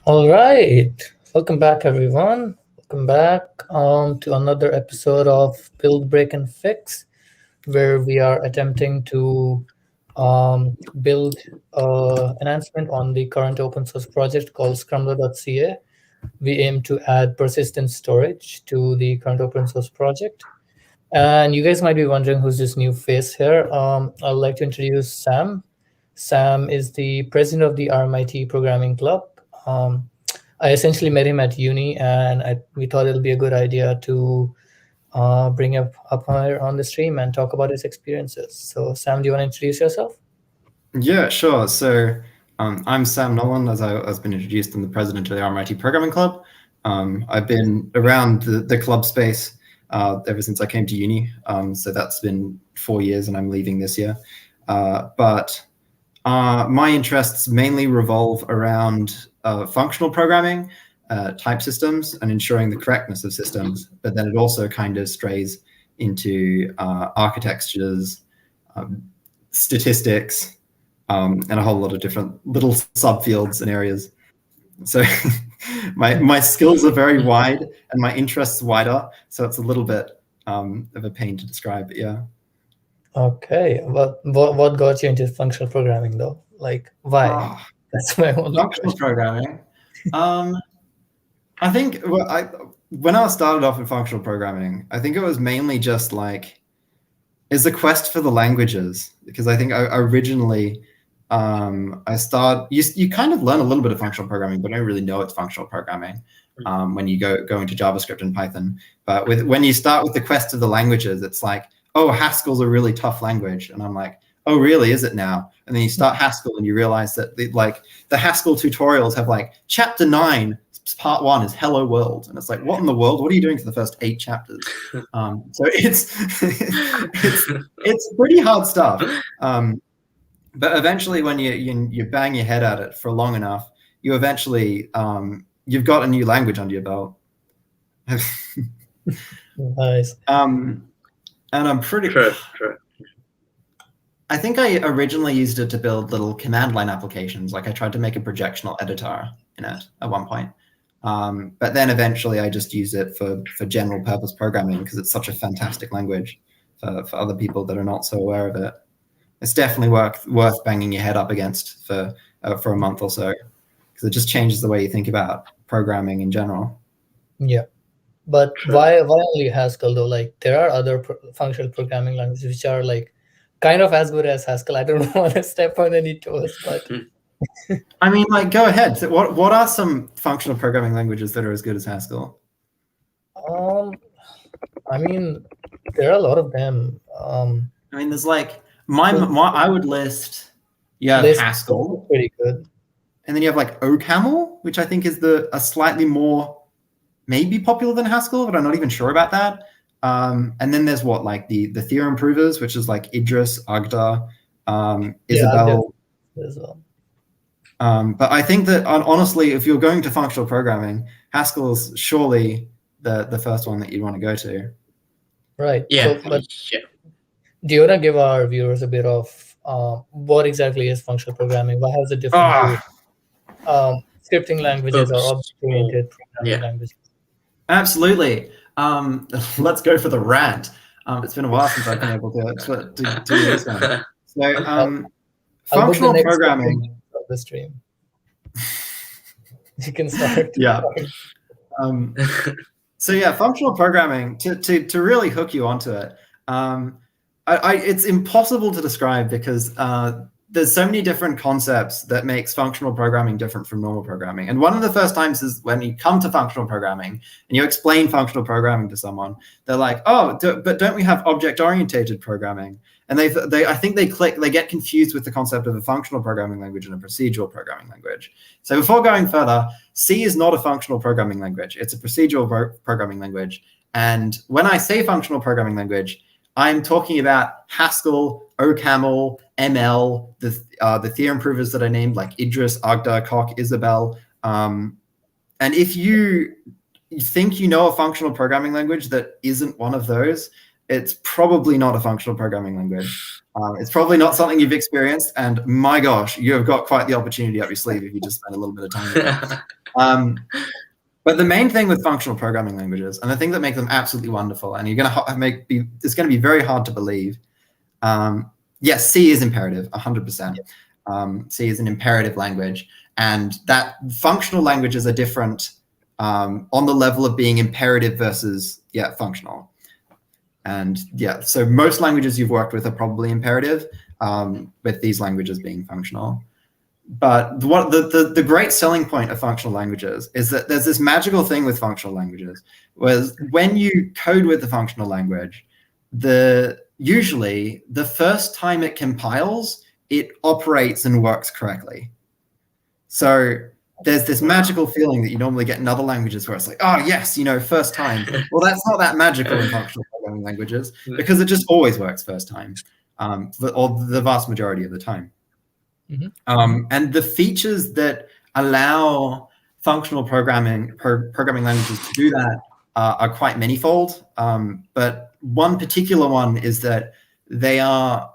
All right. Welcome back, everyone. Welcome back to another episode of Build, Break, and Fix, where we are attempting to build an enhancement on the current open source project called Scrambler.ca. We aim to add persistent storage to the current open source project. And you guys might be wondering who's this new face here. I'd like to introduce Sam. Sam is the president of the RMIT Programming Club. I essentially met him at uni, and we thought it'll be a good idea to bring him up here on the stream and talk about his experiences. So, Sam, do you want to introduce yourself? Yeah, sure. So I'm Sam Nolan, as I've been introduced. I'm the president of the RMIT Programming Club. I've been around the club space ever since I came to uni. So that's been 4 years, and I'm leaving this year. But my interests mainly revolve around functional programming, type systems, and ensuring the correctness of systems. But then it also kind of strays into architectures, statistics, and a whole lot of different little subfields and areas. So my skills are very wide and my interests wider. So it's a little bit of a pain to describe, but yeah. Okay. What got you into functional programming, though? Like, why? That's my only Functional question. programming. I think when I started off in functional programming, I think it was mainly just like, is a quest for the languages, because I think I originally you kind of learn a little bit of functional programming, but don't really know it's functional programming when you go into JavaScript and Python. But when you start with the quest of the languages, it's like, oh, Haskell's a really tough language, and I'm like, oh, really? Is it now? And then you start Haskell and you realize that the Haskell tutorials have like chapter 9. Part 1 is Hello World, and it's like, what in the world? What are you doing for the first 8 chapters? So it's pretty hard stuff. But eventually, when you bang your head at it for long enough, you eventually you've got a new language under your belt. Nice. And I'm pretty. True. I think I originally used it to build little command line applications. Like I tried to make a projectional editor in it at one point. But then eventually I just use it for general purpose programming because it's such a fantastic language for other people that are not so aware of it. It's definitely worth banging your head up against for a month or so, because it just changes the way you think about programming in general. Yeah. But why only Haskell, though? Like, there are other functional programming languages which are like kind of as good as Haskell. I don't want to step on any toes, but I mean, like, go ahead. So what are some functional programming languages that are as good as Haskell? I mean, there are a lot of them. I mean, there's like I would list. You have Haskell, pretty good, and then you have like OCaml, which I think is a slightly more maybe popular than Haskell, but I'm not even sure about that. And then there's like the Theorem provers, which is like Idris, Agda, Isabel. Yeah, as well. But I think that honestly, if you're going to functional programming, Haskell is surely the first one that you'd want to go to. Right. Yeah. So, do you want to give our viewers a bit of what exactly is functional programming? What has it different to scripting languages or object-oriented programming languages? Absolutely. Let's go for the rant. It's been a while since I've been able to do this one. So, functional programming. The stream. You can start. Yeah. So yeah, functional programming to really hook you onto it. It's impossible to describe because there's so many different concepts that makes functional programming different from normal programming. And one of the first times is when you come to functional programming and you explain functional programming to someone, they're like, oh, but don't we have object-oriented programming? And I think they get confused with the concept of a functional programming language and a procedural programming language. So before going further, C is not a functional programming language. It's a procedural programming language. And when I say functional programming language, I'm talking about Haskell, OCaml, ML, the theorem provers that I named, like Idris, Agda, Coq, Isabel. And if you think you know a functional programming language that isn't one of those, it's probably not a functional programming language. It's probably not something you've experienced, and my gosh, you have got quite the opportunity up your sleeve if you just spend a little bit of time with it. But the main thing with functional programming languages, and the thing that makes them absolutely wonderful, and you're going to it's going to be very hard to believe. Yes, C is imperative, 100%. C is an imperative language, and that functional languages are different on the level of being imperative versus functional. And so most languages you've worked with are probably imperative, with these languages being functional. But what the great selling point of functional languages is that there's this magical thing with functional languages, whereas when you code with the functional language, usually the first time it compiles, it operates and works correctly. So there's this magical feeling that you normally get in other languages where it's like, oh yes, first time. Well, that's not that magical in functional programming languages because it just always works first time, or the vast majority of the time. And the features that allow functional programming languages to do that are quite manifold. But one particular one is that they are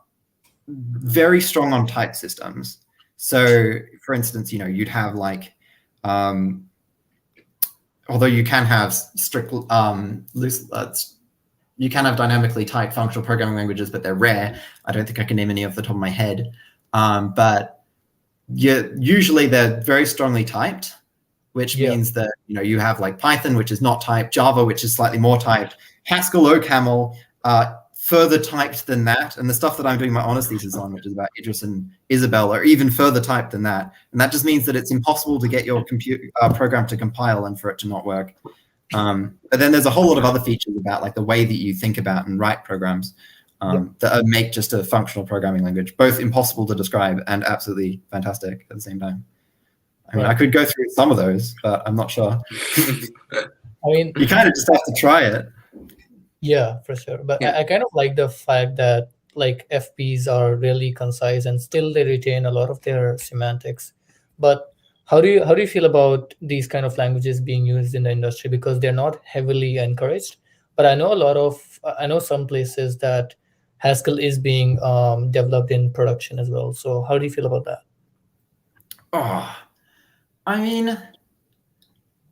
very strong on type systems. So, for instance, you'd have like, although you can have strict loose, you can have dynamically typed functional programming languages, but they're rare. I don't think I can name any off the top of my head. But usually they're very strongly typed, which means that you have like Python, which is not typed, Java, which is slightly more typed, Haskell, OCaml, further typed than that, and the stuff that I'm doing my honors thesis on, which is about Idris and Isabel, are even further typed than that. And that just means that it's impossible to get your program to compile and for it to not work. But then there's a whole lot of other features about like the way that you think about and write programs that make just a functional programming language both impossible to describe and absolutely fantastic at the same time. I mean, I could go through some of those, but I'm not sure. I mean, you kind of just have to try it. Yeah, for sure. But I kind of like the fact that like FPs are really concise and still they retain a lot of their semantics. But how do you feel about these kind of languages being used in the industry, because they're not heavily encouraged? But I know some places that Haskell is being developed in production as well. So how do you feel about that? Oh, I mean,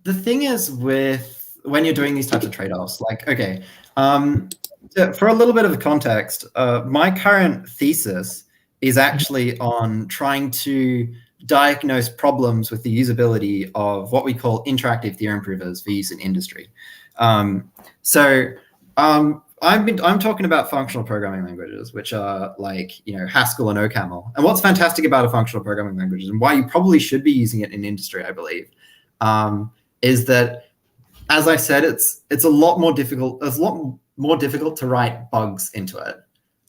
the thing is when you're doing these types of trade-offs, like, okay, for a little bit of context, my current thesis is actually on trying to diagnose problems with the usability of what we call interactive theorem provers for use in industry. I'm talking about functional programming languages, which are like, Haskell and OCaml. And what's fantastic about a functional programming language, and why you probably should be using it in industry, I believe, is that, as I said, it's a lot more difficult. It's a lot more difficult to write bugs into it,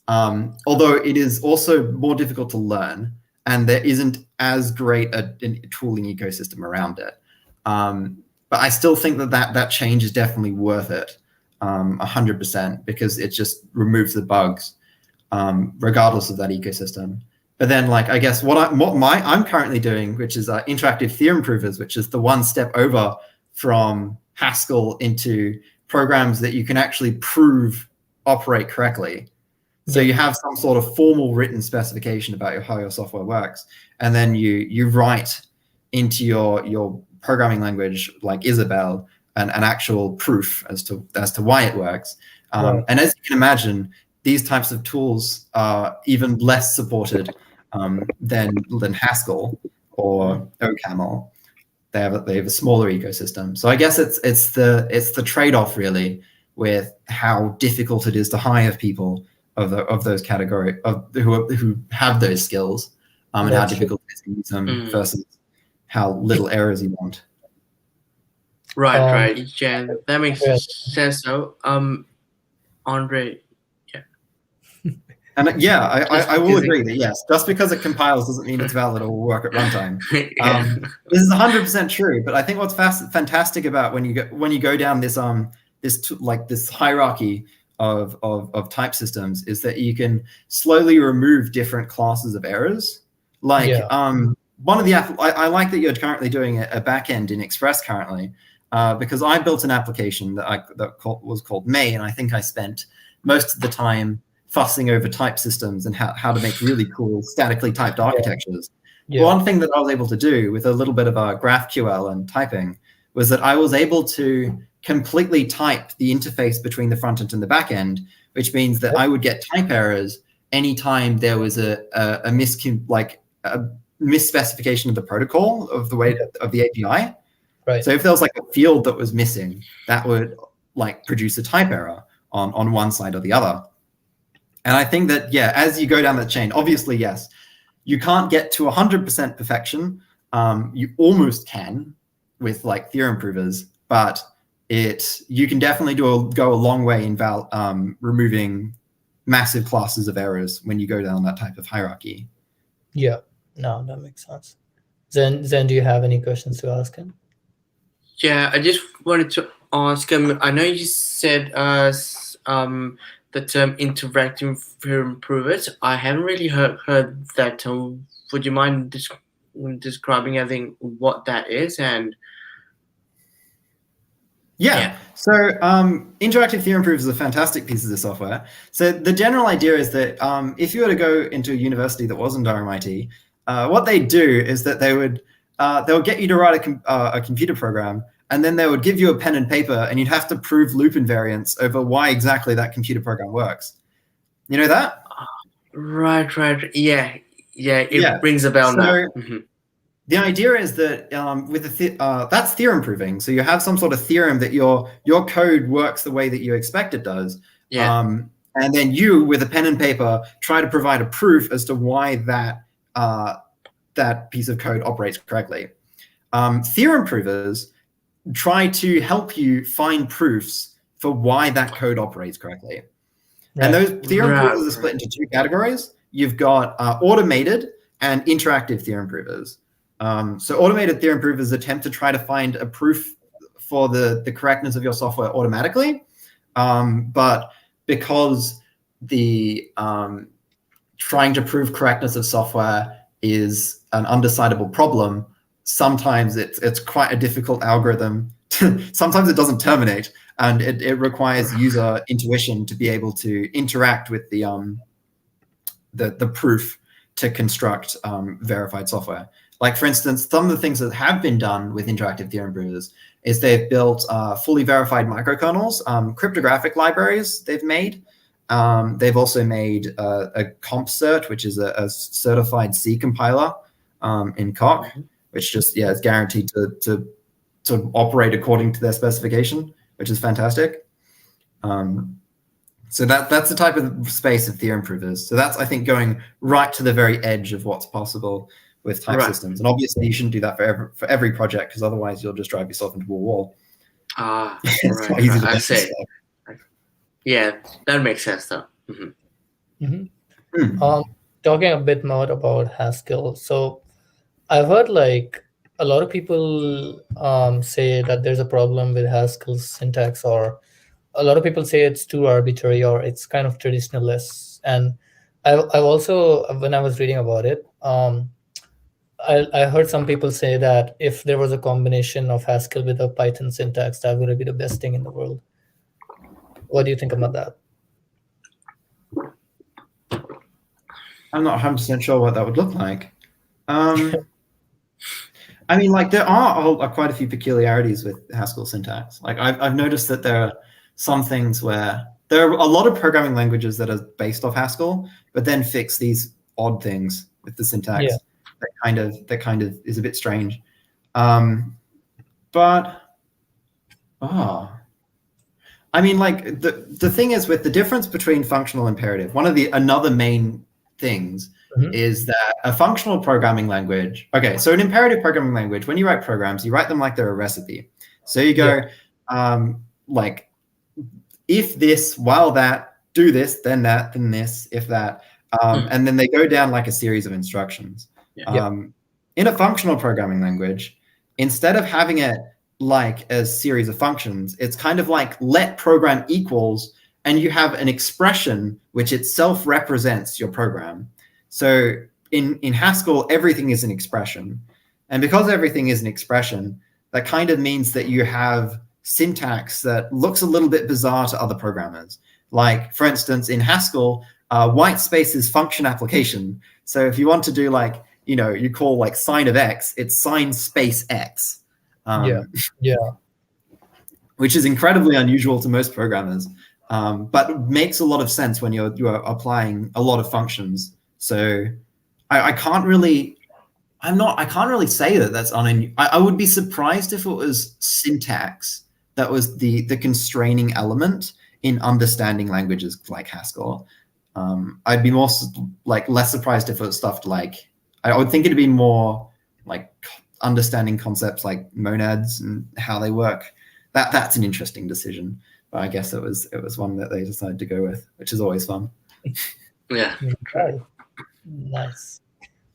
although it is also more difficult to learn, and there isn't as great a tooling ecosystem around it. But I still think that change is definitely worth it, 100%, because it just removes the bugs, regardless of that ecosystem. But then, like, I guess what I'm currently doing, which is interactive theorem provers, which is the one step over from Haskell into programs that you can actually prove operate correctly. So you have some sort of formal written specification about how your software works, and then you write into your programming language like Isabel an actual proof as to why it works. And as you can imagine, these types of tools are even less supported than Haskell or OCaml. They have a smaller ecosystem. So I guess it's the trade-off really with how difficult it is to hire people of those category who have those skills, and how difficult it is to use them versus how little errors you want. Right. Yeah, that makes sense. So, Andre. And I will agree that yes, just because it compiles doesn't mean it's valid or will work at runtime. This is 100% true. But I think what's fantastic about when you go down this this hierarchy of type systems is that you can slowly remove different classes of errors. Like one of the I like that you're currently doing a backend in Express currently, because I built an application that was called May, and I think I spent most of the time fussing over type systems and how to make really cool statically typed architectures. Yeah. One thing that I was able to do with a little bit of a GraphQL and typing was that I was able to completely type the interface between the front end and the back end, which means that I would get type errors anytime there was a misspecification of the protocol of the way of the API. Right. So if there was like a field that was missing, that would like produce a type error on one side or the other. And I think that, yeah, as you go down the chain, obviously, yes, you can't get to 100% perfection. You almost can with like theorem provers, but you can definitely go a long way in removing massive classes of errors when you go down that type of hierarchy. Yeah, no, that makes sense. Zen, do you have any questions to ask him? Yeah, I just wanted to ask him. I know you said the term interactive theorem provers. I haven't really heard that term. Would you mind describing, I think, what that is? And yeah. So interactive theorem provers are fantastic pieces of software. So the general idea is that if you were to go into a university that wasn't RMIT, what they do is that they would get you to write a computer program, and then they would give you a pen and paper, and you'd have to prove loop invariance over why exactly that computer program works. You know that? Right. Yeah. It rings a bell now. Mm-hmm. The idea is that that's theorem proving. So you have some sort of theorem that your code works the way that you expect it does. Yeah. And then you, with a pen and paper, try to provide a proof as to why that piece of code operates correctly. Theorem provers try to help you find proofs for why that code operates correctly. Right. And those theorem provers are split into two categories. You've got automated and interactive theorem provers. So automated theorem provers attempt to try to find a proof for the correctness of your software automatically. But because the trying to prove correctness of software is an undecidable problem, sometimes it's quite a difficult algorithm. Sometimes it doesn't terminate, and it requires user intuition to be able to interact with the proof to construct verified software. Like, for instance, some of the things that have been done with interactive theorem provers is they've built fully verified microkernels, cryptographic libraries they've made. They've also made a CompCert, which is a certified C compiler in Coq, which just, is guaranteed to operate according to their specification, which is fantastic. So that's the type of space of theorem provers. So that's, I think, going right to the very edge of what's possible with type systems. And obviously you shouldn't do that for every project, because otherwise you'll just drive yourself into a wall. Right. I see. Yeah, that makes sense though. Talking a bit more about Haskell. So I've heard like a lot of people say that there's a problem with Haskell's syntax, or a lot of people say it's too arbitrary, or it's kind of traditionalist. And I've also, when I was reading about it, I heard some people say that if there was a combination of Haskell with a Python syntax, that would be the best thing in the world. What do you think about that? I'm not 100% sure what that would look like. I mean, like, there are quite a few peculiarities with Haskell syntax. Like, I've noticed that there are some things where there are a lot of programming languages that are based off Haskell, but then fix these odd things with the syntax. Yeah. That kind of is a bit strange. I mean, like, the thing is, with the difference between functional and imperative, another main things is that a functional programming language, so an imperative programming language, when you write programs, you write them like they're a recipe. So you go, like, if this, while that, do this, then that, then this, if that, and then they go down like a series of instructions. In a functional programming language, instead of having it like a series of functions, it's kind of like let program equals, and you have an expression which itself represents your program. So in Haskell, everything is an expression. And because everything is an expression, that kind of means that you have syntax that looks a little bit bizarre to other programmers. Like, for instance, in Haskell, white space is function application. So if you want to do like, you call like sine of x, it's sine space x. Yeah. Which is incredibly unusual to most programmers, but makes a lot of sense when you're applying a lot of functions. So I can't really say that that's I would be surprised if it was syntax that was the constraining element in understanding languages like Haskell. I'd be more like less surprised if it was stuff like, I would think it'd be more like understanding concepts like monads and how they work. That's an interesting decision, but I guess it was one that they decided to go with, which is always fun. Yeah. Okay. Nice.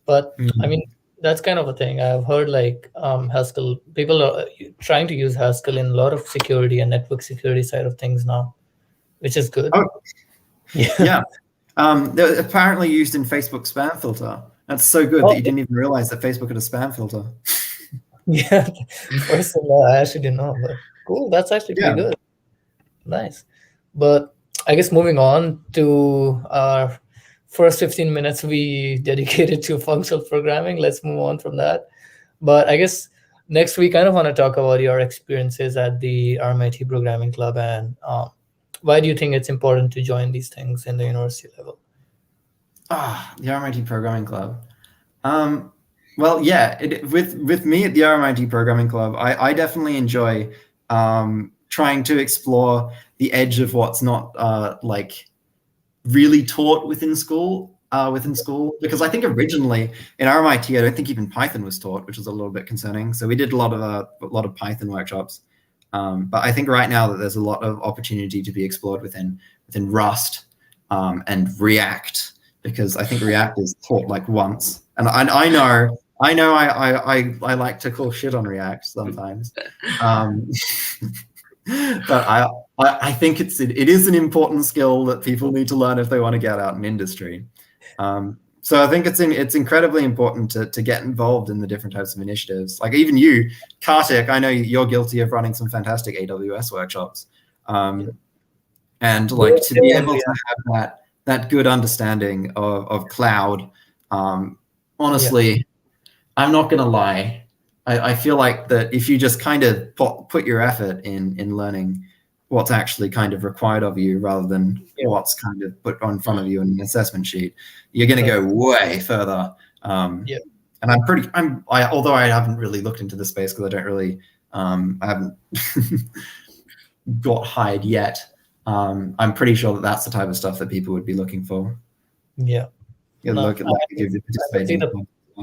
But I mean, that's kind of a thing. I've heard like Haskell, people are trying to use Haskell in a lot of security and network security side of things now, which is good. Oh, yeah. They're apparently used in Facebook spam filter. That's so good that you didn't even realize that Facebook had a spam filter. Yeah, first of all, I actually didn't know, but cool. That's actually pretty good. Nice. But I guess moving on to our first 15 minutes we dedicated to functional programming. Let's move on from that. But I guess next we kind of want to talk about your experiences at the RMIT Programming Club and why do you think it's important to join these things in the university level? The RMIT Programming Club. Well, yeah, with me at the RMIT Programming Club, I definitely enjoy trying to explore the edge of what's not like really taught within school, because I think originally in RMIT, I don't think even Python was taught, which is a little bit concerning. So we did a lot of Python workshops, but I think right now that there's a lot of opportunity to be explored within Rust and React, because I think React is taught like once, and I know I like to call shit on React sometimes, but I think it is an important skill that people need to learn if they want to get out in industry. So I think it's incredibly important to get involved in the different types of initiatives. Like even you, Kartik, I know you're guilty of running some fantastic AWS workshops, and like to be able to have that good understanding of cloud. Honestly, I'm not gonna lie. I feel like that if you just kind of put your effort in learning what's actually kind of required of you rather than what's kind of put in front of you in an assessment sheet, you're going to go way further. And although I haven't really looked into the space because I haven't got hired yet. I'm pretty sure that that's the type of stuff that people would be looking for. Yeah.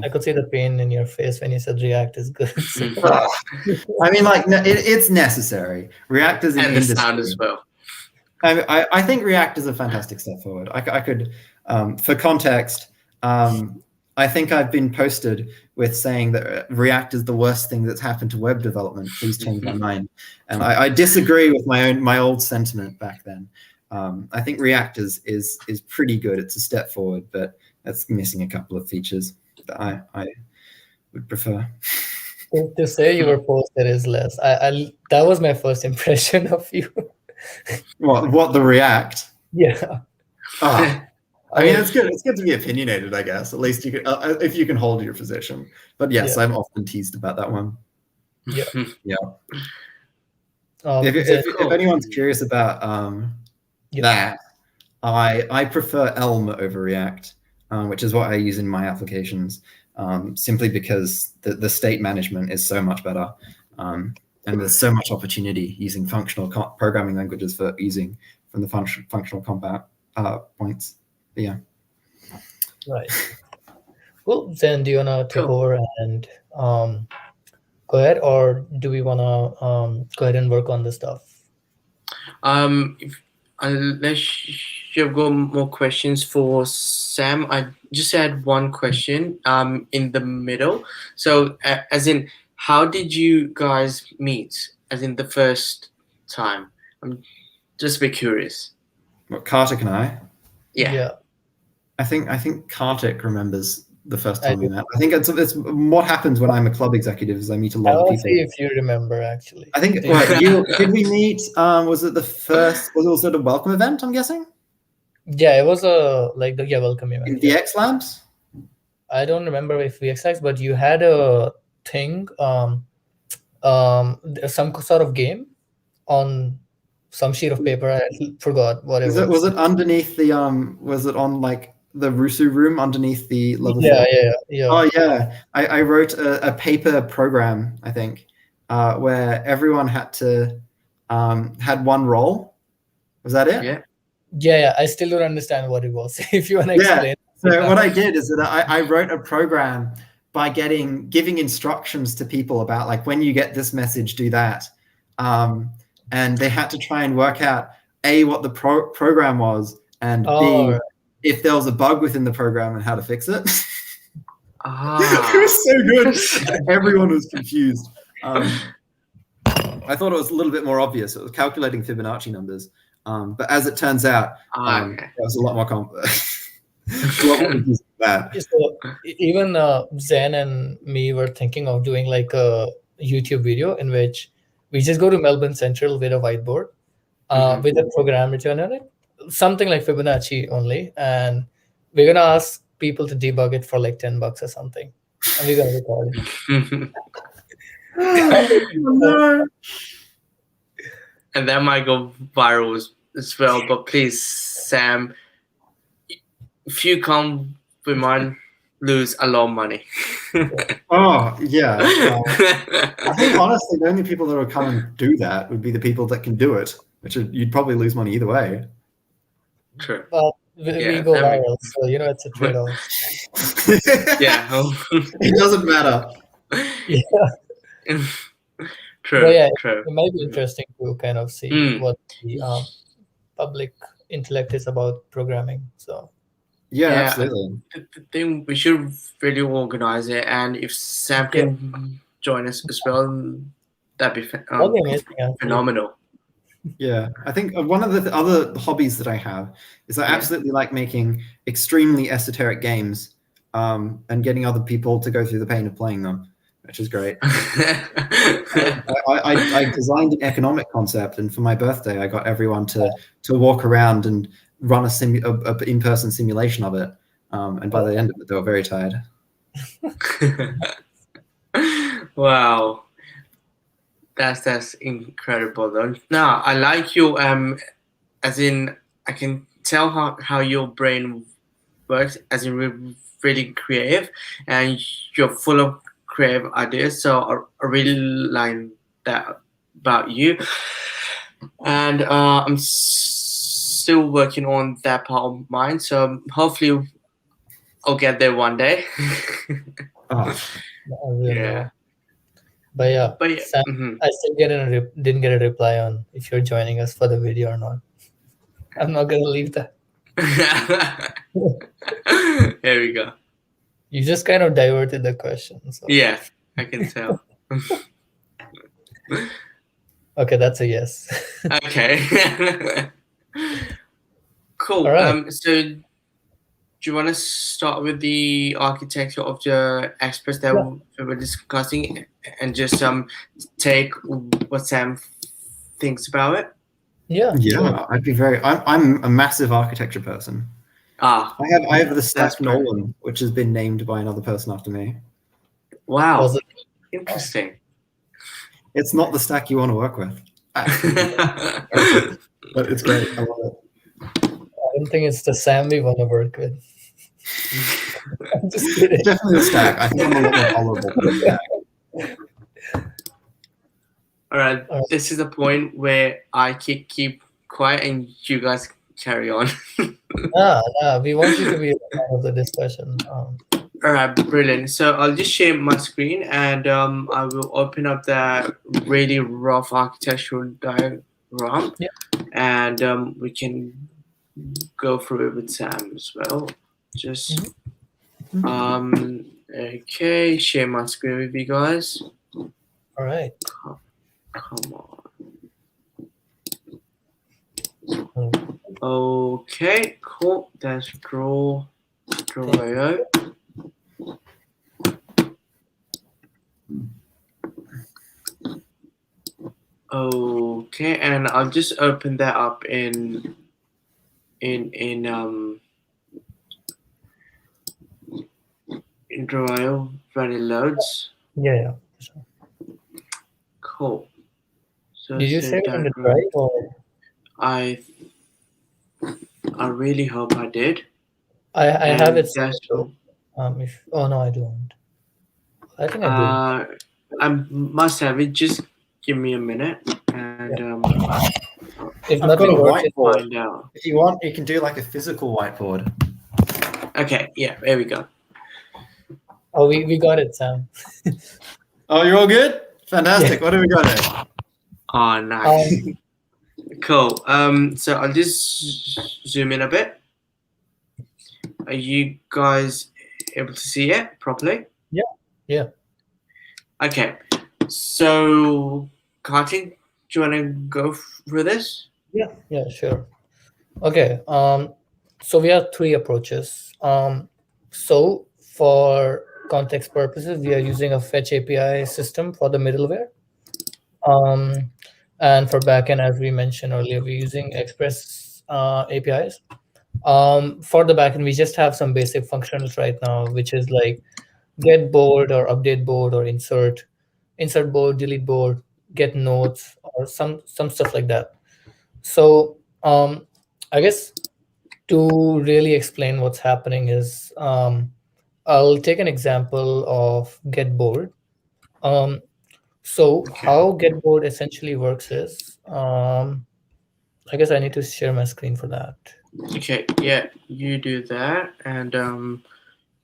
I could see the pain in your face when you said React is good. So. I mean, like, it's necessary. React is an industry. And the sound as well. I think React is a fantastic step forward. I could, for context, I think I've been posted with saying that React is the worst thing that's happened to web development. Please change my mind. And I disagree with my old sentiment back then. I think React is pretty good. It's a step forward, but it's missing a couple of features that I would prefer. To say you were posted is less. That was my first impression of you. What the React? Yeah. Oh, I mean, it's good. It's good to be opinionated, I guess. At least you can, if you can hold your position. But yes, I'm often teased about that one. Yeah. Yeah. If anyone's curious about that, I prefer Elm over React, which is what I use in my applications, simply because the state management is so much better. And there's so much opportunity using functional programming languages for using from the functional combat points. But yeah. Right. Well, then do you want to take over and go ahead, or do we want to go ahead and work on this stuff? Unless you've got more questions for Sam, I just had one question in the middle. So as in, how did you guys meet? As in the first time? I'm just a bit curious. What, Kartik and I? Yeah. I think Kartik remembers the first time we met. I think it's what happens when I'm a club executive is I meet a lot of people. I'll see if you remember, actually. I think, did we meet, was it the first, was it also the welcome event, I'm guessing? Yeah, it was a like the welcome In event. Yeah. VX Labs? I don't remember if VXX, but you had a thing, some sort of game on some sheet of paper. I forgot what it Was was. it underneath the was it on like the Rusu room underneath the level Yeah, 4? yeah. Oh yeah, I wrote a paper program, I think, where everyone had one role. Was that it? Yeah. Yeah. I still don't understand what it was. If you want to Yeah. explain. So what I did is that I wrote a program by giving instructions to people about like when you get this message, do that, and they had to try and work out A, what the program was, and Oh, B, if there was a bug within the program and how to fix it. It Ah. was so good. Everyone was confused. I thought it was a little bit more obvious. It was calculating Fibonacci numbers, but as it turns out, Okay. it was a lot more complex. A lot more confusing than that. so even Zen and me were thinking of doing like a YouTube video in which we just go to Melbourne Central with a whiteboard, Mhm. with a program written on it, something like Fibonacci only, and we're gonna ask people to debug it for like $10 or something, and we're gonna record it. Oh, no. And that might go viral as well. But please, Sam, if you come, we might lose a lot of money. Oh, yeah. I think honestly, the only people that would come and do that would be the people that can do it, which you'd probably lose money either way. True. But we Yeah, go that viral, so it's a trade-off. Yeah. It doesn't matter. Yeah, True. but yeah, True. it might be interesting to kind of see Mm. what the public intellect is about programming. So Yeah, Yeah, absolutely. I think we should really organize it, and if Sam yeah, can join us as well, that'd be that'd be amazing. Actually. phenomenal. Yeah, I think one of the other hobbies that I have is I Yeah. absolutely like making extremely esoteric games, and getting other people to go through the pain of playing them, which is great. I designed an economic concept, and for my birthday, I got everyone to walk around and run a in-person simulation of it. And by the end of it, they were very tired. Wow, that's incredible. Though. Now I like you. As in, I can tell how your brain works. As in, really creative, and you're full of creative ideas. So I really like that about you. And I'm still working on that part of mine. So hopefully I'll get there one day. Oh, I will Yeah. know. But yeah, But yeah. Sam, Mhm. I still didn't get a reply on if you're joining us for the video or not. I'm not gonna leave that. There we go. You just kind of diverted the question. So Yeah, I can tell. okay, that's a yes. Okay. Cool. All right. So do you want to start with the architecture of the express that Yeah. we were discussing, and just take what Sam thinks about it? Yeah. yeah, Sure. I'd be very. I'm a massive architecture person. Ah, I have the that's stack great. Nolan, which has been named by another person after me. Wow, Was it? interesting. It's not the stack you want to work with, but it's great. I love it. I don't think it's the Sam we want to work with. I'm just kidding. Definitely the stack. I think I'm a lot more tolerable than the stack. All right, All right. this is the point where I keep quiet and you guys carry on. Nah, we want you to be a part of the discussion. All right, brilliant. So I'll just share my screen, and I will open up that really rough architectural diagram, Yeah. and we can go through it with Sam as well. Just okay, share my screen with you guys. All right. Come on. Mm. Okay, cool. That's draw.io. Okay, and I'll just open that up in in in Royal when it loads. Yeah. Sure. Cool. So Did you set save it in the diagram. drive or I I really hope I did. I have And it saved that's though. all. If oh no, I don't. I think I do. Uh, I must have it. Just give me a minute, and Yeah. If I've got a nothing works, it, whiteboard. find out. If you want, you can do like a physical whiteboard. Okay, yeah, there we go. oh, we got it, Sam. Oh, you're all good? Yeah. Fantastic. What do we got here? Oh, nice. Um, Cool. So I'll just zoom in a bit. Are you guys able to see it properly? yeah. Okay. So, Kartik, do you want to go through this? Yeah, sure. Okay. So we have three approaches. So for context purposes, we are using a fetch API system for the middleware. Um, and for backend, as we mentioned earlier, we're using Express APIs. For the backend, we just have some basic functionals right now, which is like get board or update board or insert board, delete board, get notes, or some stuff like that. So I guess to really explain what's happening is I'll take an example of get board. Um, so Okay. how get board essentially works is I guess I need to share my screen for that. Okay, yeah, you do that, and you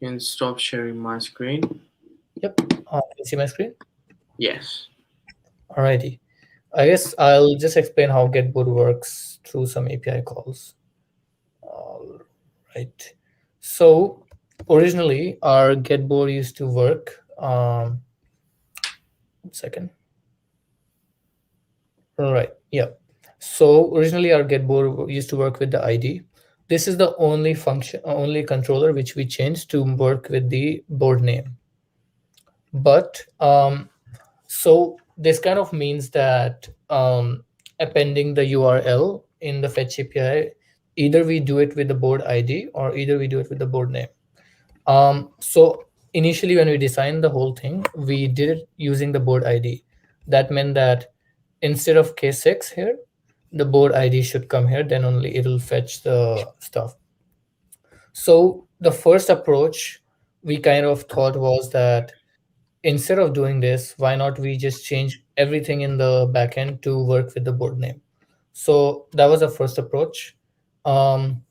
can stop sharing my screen. Yep. Can you see my screen? Yes. Alrighty. I guess I'll just explain how get board works through some API calls. All right. So originally our get board used to work. Second. All right. Yeah. So originally our get board used to work with the ID. This is the only function, only controller which we changed to work with the board name. But so this kind of means that appending the URL in the fetch API, either we do it with the board ID or either we do it with the board name. So initially when we designed the whole thing, we did it using the board ID. That meant that instead of K6 here, the board ID should come here, then only it will fetch the stuff. So the first approach we kind of thought was that instead of doing this, why not we just change everything in the backend to work with the board name? So that was the first approach. Um,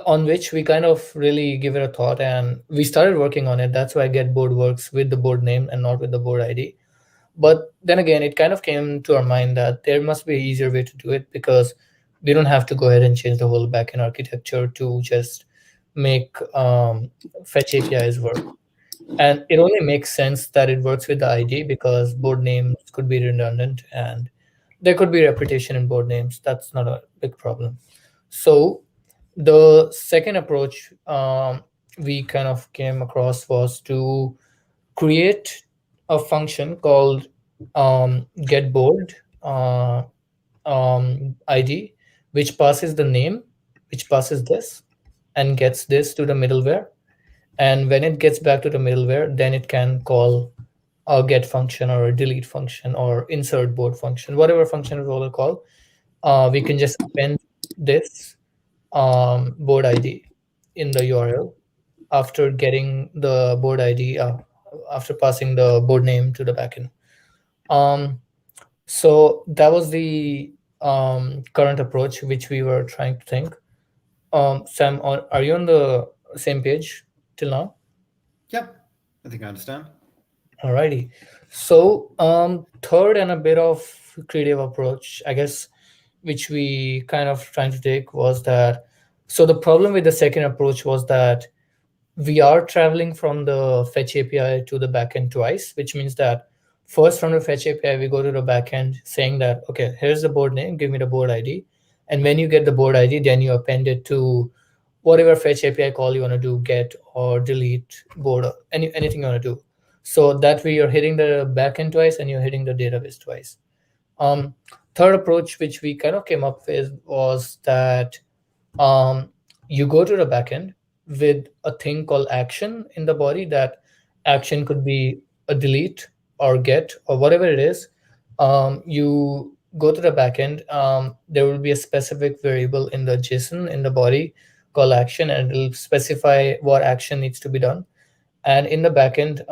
on which we kind of really give it a thought and we started working on it. That's why get board works with the board name and not with the board ID. But then again, it kind of came to our mind that there must be an easier way to do it because we don't have to go ahead and change the whole backend architecture to just make fetch APIs work. And it only makes sense that it works with the ID because board names could be redundant and there could be repetition in board names. That's not a big problem. So the second approach we kind of came across was to create a function called get board ID, which passes the name, which passes this, and gets this to the middleware. And when it gets back to the middleware, then it can call a get function or a delete function or insert board function, whatever function we want to call. We can just append this board ID in the URL after getting the board ID, after passing the board name to the backend. Um, so that was the current approach which we were trying to think. Sam, are you on the same page till now? Yep. I think I understand. Alrighty. So third and a bit of creative approach, I guess, which we kind of trying to take was that. So the problem with the second approach was that we are traveling from the fetch API to the backend twice, which means that first from the fetch API, we go to the backend saying that, okay, here's the board name, give me the board ID. And when you get the board ID, then you append it to whatever fetch API call you want to do, get or delete board, or anything you want to do. So that way you're hitting the backend twice and you're hitting the database twice. Third approach, which we kind of came up with, was that you go to the backend with a thing called action in the body. That action could be a delete or get or whatever it is. You go to the backend. There will be a specific variable in the JSON in the body called action, and it'll specify what action needs to be done. And in the backend,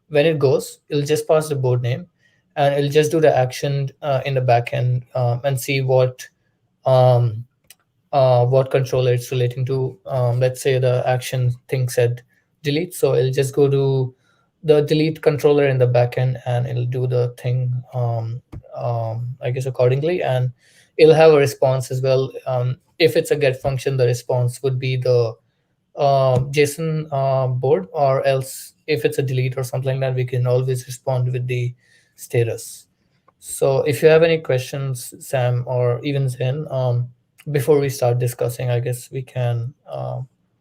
when it goes, it'll just pass the board name, and it'll just do the action in the backend, and see um, what controller it's relating to. Let's say the action thing said delete, so it'll just go to the delete controller in the backend, and it'll do the thing, I guess, accordingly, and it'll have a response as well. If it's a get function, the response would be the JSON board, or else if it's a delete or something like that, we can always respond with the status. So if you have any questions, Sam, or even Zen, before we start discussing, I guess we can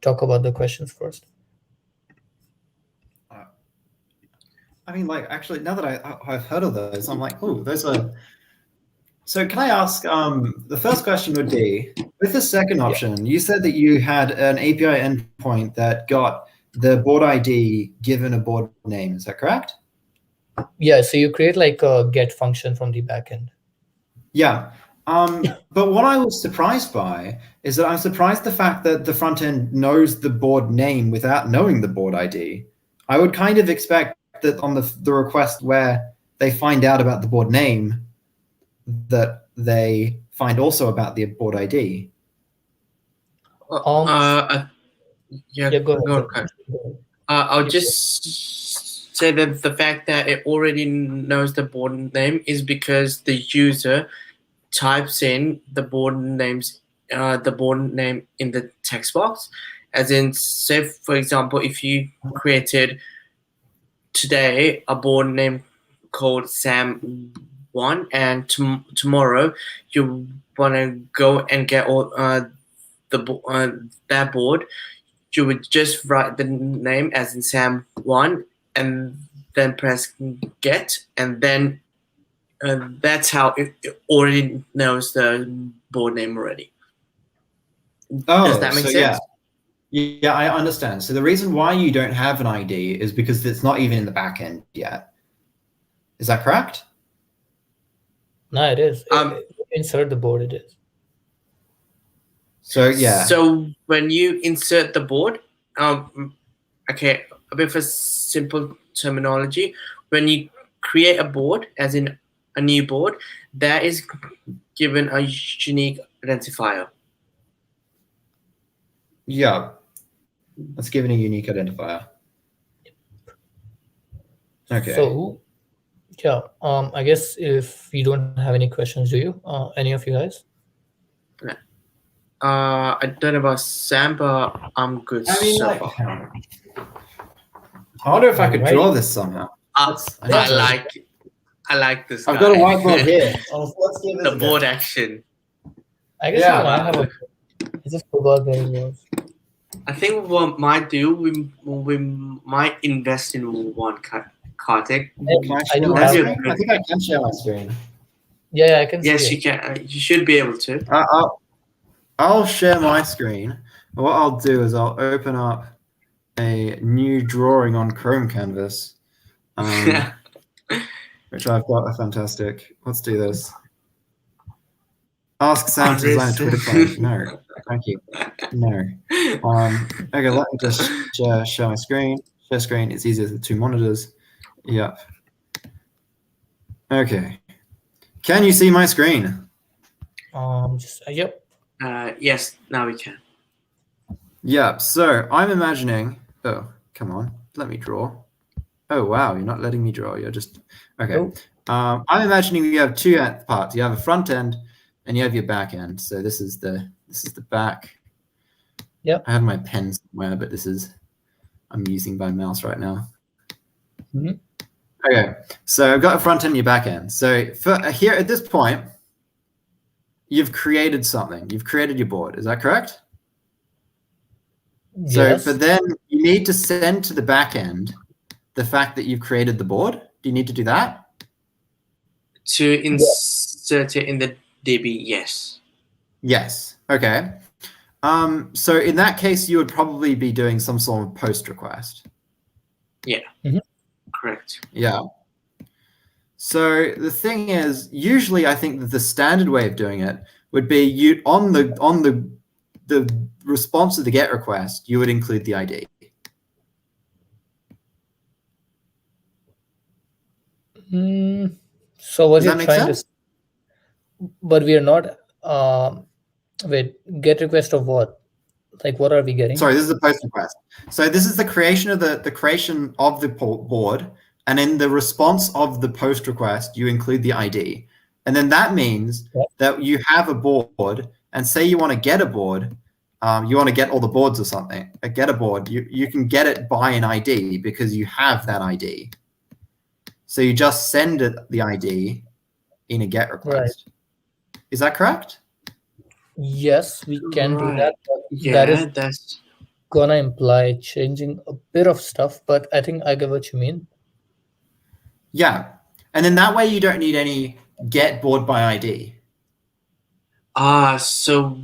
talk about the questions first. I mean, like, actually, now that I've heard of those, I'm like, oh, those are. So can I ask? The first question would be, with the second option, you said that you had an API endpoint that got the board ID given a board name. Is that correct? Yeah, so you create like a get function from the backend. Yeah. But what I was surprised by is that I'm surprised the fact that the front end knows the board name without knowing the board ID. I would kind of expect that on the request where they find out about the board name, that they find also about the board ID. Yeah, go ahead. ahead. I'll just say that the fact that it already knows the board name is because the user types in the board name in the text box. As in, say for example, if you created today a board name called Sam1, and tomorrow you want to go and get all that board, you would just write the name as in Sam1 and then press get, and then that's how it already knows the board name already. Oh, does that make sense? Yeah, I understand. So the reason why you don't have an ID is because it's not even in the back end yet. Is that correct? No, it is. Insert the board, it is. So yeah. So when you insert the board, okay, a bit of a simple terminology. When you create a board, as in a new board, that is given a unique identifier. Yeah, that's given a unique identifier. Okay. So, yeah, I guess if you don't have any questions, do you? Any of you guys? I don't know about Sam, but I'm good so far. I wonder if I could draw this somehow. I like this. I've got a whiteboard here. Let's give the board action. I guess I have I just forgot where it was. I think what we might do, we might invest in one Kartik. I think I can share my screen. Yeah, I can see Yes, it. you can. You should be able to. I'll share my screen. What I'll do is I'll open up a new drawing on Chrome Canvas, which I've got a fantastic. Let's do this. Ask Sam to design a Twitter page. No, thank you. No. Okay, let me just share my screen. Share screen. It's easier with two monitors. Yep. Okay. Can you see my screen? Yep. Yes, now we can. Yeah, so I'm imagining. Oh, come on. Let me draw. Oh, wow. You're not letting me draw. You're just. Okay. Nope. I'm imagining you have two parts. You have a front end and you have your back end. So this is the back. Yep. I have my pen somewhere, but I'm using my mouse right now. Mm-hmm. Okay. So I've got a front end and your back end. So here at this point, you've created something. You've created your board. Is that correct? Yes. So, but then you need to send to the back end the fact that you've created the board. Do you need to do that? To insert it in the DB, yes. Yes. Okay. So in that case, you would probably be doing some sort of post request. Correct. Yeah. So the thing is, usually I think that the standard way of doing it would be you on the response to the GET request, you would include the ID. So what Does you're that make trying sense? but we are not. Wait, get request of what? Like, what are we getting? Sorry, this is a post request. So this is the creation of the creation of the board, and in the response of the post request, you include the ID, and then that means that you have a board, and say you want to get a board, you want to get all the boards or something. Get a board, you can get it by an ID because you have that ID. So you just send it the ID in a GET request. Right. Is that correct? Yes, we can do that. Yeah, that's gonna imply changing a bit of stuff, but I think I get what you mean. Yeah, and then that way you don't need any get board by ID. So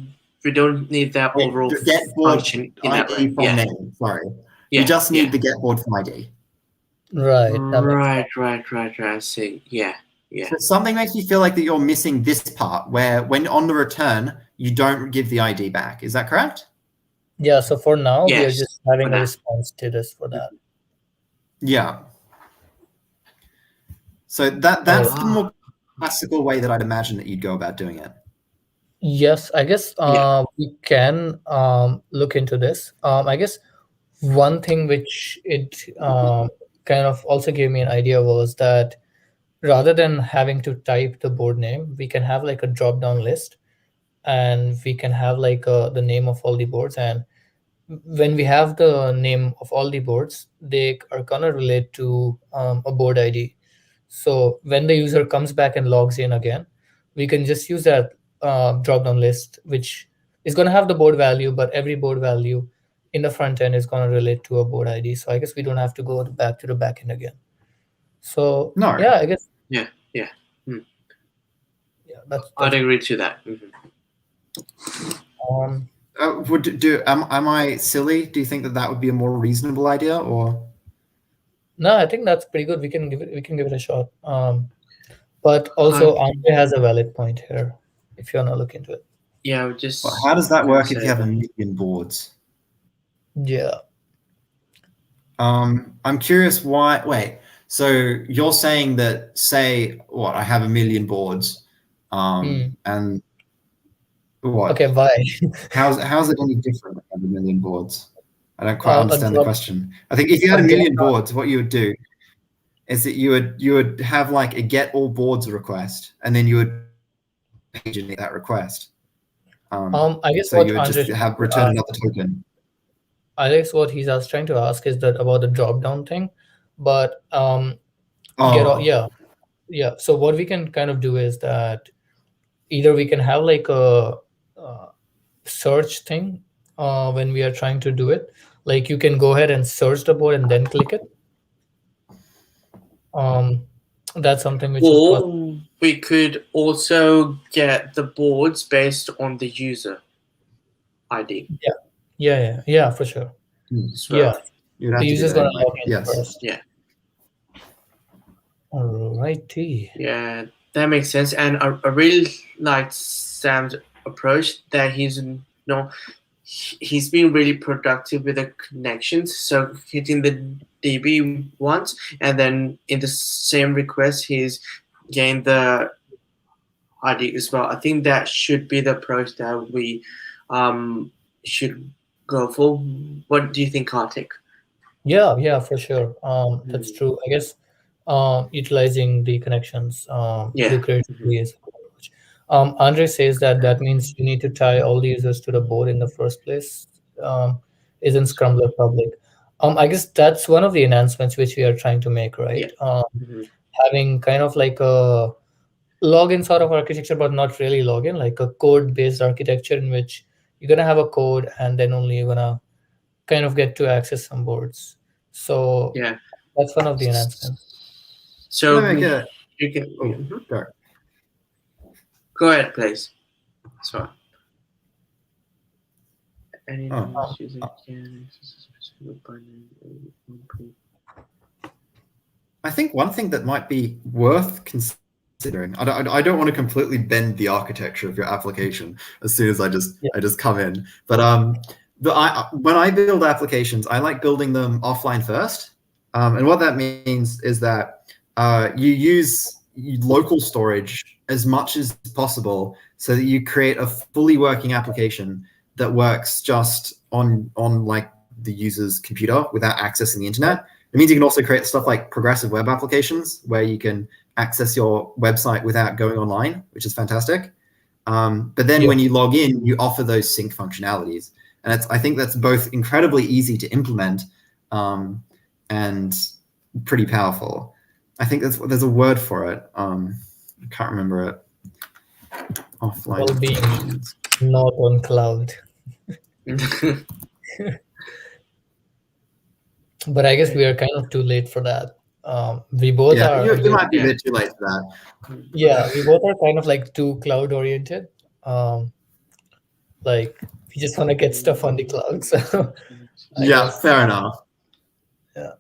we don't need that overall get board function in that ID from name. Sorry, you just need the get board from ID. Right. Right. I see. Yeah. So something makes you feel like that you're missing this part where when on the return you don't give the ID back. Is that correct? Yeah. So for now we are just having a response status for that. Yeah. So that's the more classical way that I'd imagine that you'd go about doing it. Yes, I guess we can look into this. I guess one thing which it kind of also gave me an idea was that rather than having to type the board name, we can have like a drop down list, and we can have like the name of all the boards. And when we have the name of all the boards, they are gonna relate to a board ID. So when the user comes back and logs in again, we can just use that drop down list, which is gonna have the board value, but every board value in the front end is gonna relate to a board ID. So I guess we don't have to go back to the back end again. So no. Yeah, I guess. Yeah. Yeah, that's I'd agree to that. Am I silly? Do you think that would be a more reasonable idea, or? No, I think that's pretty good. We can give it a shot. But also Andre has a valid point here, if you want to look into it. Yeah, just. Well, how does that work if you have 1 million boards? Yeah. I'm curious why. Wait. So you're saying that, say, what, I have 1 million boards, and what? Okay, why? how's it any different when you have 1 million boards? I don't quite understand the question. I think if you had 1 million boards, what you would do is that you would have like a get all boards request, and then you would paginate that request. I guess so you would just have return another token. I guess what he's trying to ask is that about the drop down thing, but yeah. So what we can kind of do is that either we can have like a search thing when we are trying to do it. Like you can go ahead and search the board and then click it. That's something which we could also get the boards based on the user ID. Yeah, for sure. Yeah, the user's gonna log in first. Yeah. Alrighty. Yeah, that makes sense, and I really like Sam's approach that he's been really productive with the connections. So hitting the DB once, and then in the same request, he's gained the ID as well. I think that should be the approach that we should go for. What do you think, Kartik? Yeah, for sure. That's true. I guess utilizing the connections lucratively is a good approach. Andre says that means you need to tie all the users to the board in the first place. Isn't Scrambler public? I guess that's one of the enhancements which we are trying to make, right? Having kind of like a login sort of architecture, but not really login, like a code-based architecture in which you're gonna have a code and then only you're gonna kind of get to access some boards. So that's one of the enhancements. So you can go ahead, please. Sorry. Any Oh. knowledge user can access a specific binary. I think one thing that might be worth considering. I don't want to completely bend the architecture of your application as soon as I just come in. But when I build applications, I like building them offline first. And what that means is that you use local storage as much as possible so that you create a fully working application that works just on like the user's computer without accessing the internet. It means you can also create stuff like progressive web applications where you can access your website without going online, which is fantastic. But then when you log in, you offer those sync functionalities. And I think that's both incredibly easy to implement and pretty powerful. I think there's a word for it. I can't remember it. Offline. Well being not on cloud. But I guess we are kind of too late for that. We both are. You might be a bit too late for that. Yeah, we both are kind of like too cloud oriented. Like we just want to get stuff on the cloud. So I guess, fair enough. yeah.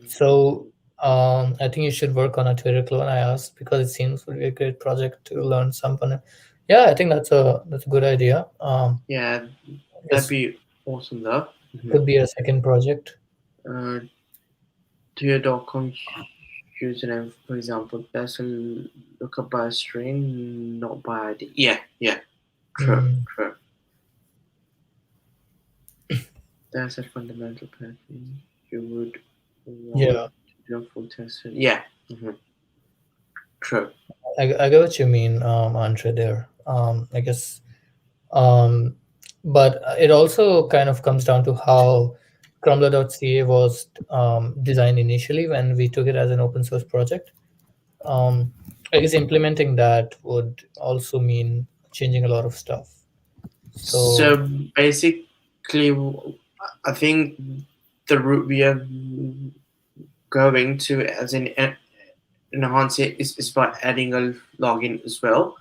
So I think you should work on a Twitter clone. I asked because it seems to be a great project to learn something. Yeah, I think that's a good idea. Yeah, that'd be awesome though. Could be a second project. To your .com username, for example, that's a lookup by a string, not by ID. Yeah, true. That's a fundamental pattern you would want to do full test. Yeah. True. I get what you mean, Andre. There, I guess, but it also kind of comes down to how Crumbler.ca was designed initially when we took it as an open source project. I guess implementing that would also mean changing a lot of stuff. So basically, I think the route we are going to as an enhance it is by adding a login as well.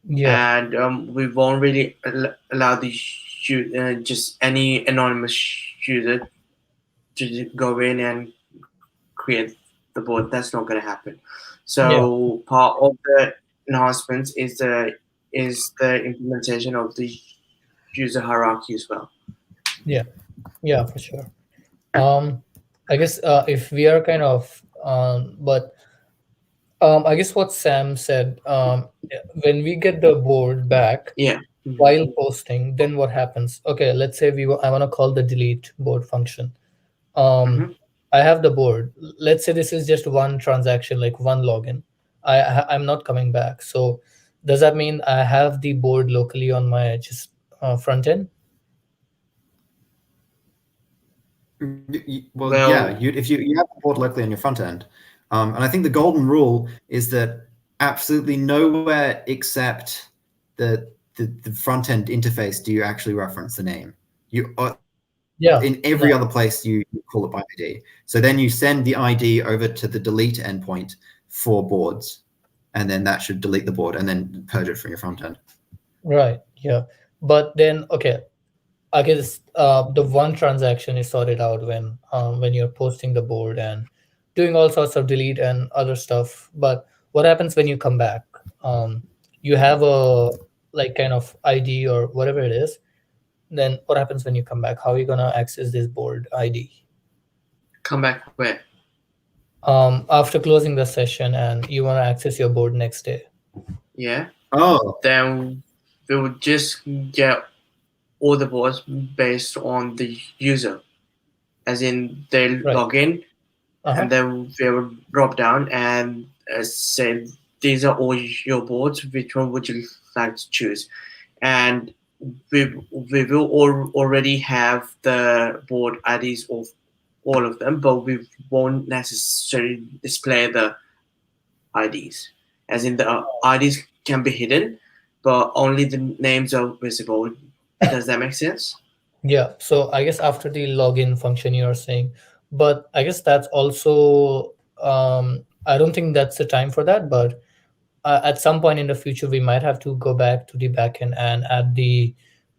Yeah. And we won't really allow the just any anonymous user to go in and create the board. That's not going to happen. So part of the enhancements is the implementation of the user hierarchy as well. Yeah, for sure. I guess if we are kind of but I guess what Sam said, when we get the board back while posting, then what happens? Okay, let's say I want to call the delete board function. I have the board. Let's say this is just one transaction, like one login. I'm not coming back. So does that mean I have the board locally on my just front end? Well, yeah. If you have the board locally on your front end, and I think the golden rule is that absolutely nowhere except the front end interface do you actually reference the name. In every other place you call it by ID. So then you send the ID over to the delete endpoint for boards, and then that should delete the board and then purge it from your front end. Right. Yeah. But then, okay, I guess the one transaction is sorted out when you're posting the board and doing all sorts of delete and other stuff. But what happens when you come back? You have a like kind of ID or whatever it is. Then what happens when you come back? How are you gonna access this board ID? Come back where? After closing the session and you want to access your board next day. Yeah. Oh. Then we would just get all the boards based on the user, as in they log in, and then we will drop down and say these are all your boards. Which one would you like to choose? And we will already have the board IDs of all of them, but we won't necessarily display the IDs. As in the IDs can be hidden, but only the names are visible. Does that make sense? Yeah. So I guess after the login function you are saying, but I guess that's also I don't think that's the time for that, but at some point in the future, we might have to go back to the backend and add the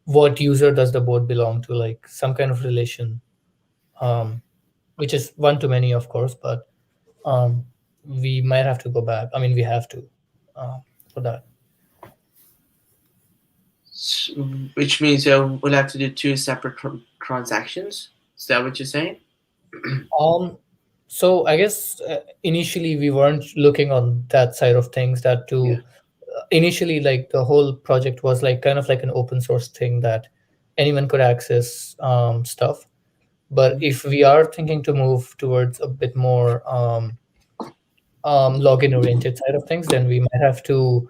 what user does the board belong to, like some kind of relation, which is one too many, of course, but we might have to go back. I mean, we have to for that. Which means we'll have to do two separate transactions. Is that what you're saying? So I guess initially we weren't looking on that side of things. That to Yeah. Initially, like the whole project was like kind of like an open source thing that anyone could access stuff. But if we are thinking to move towards a bit more login oriented side of things, then we might have to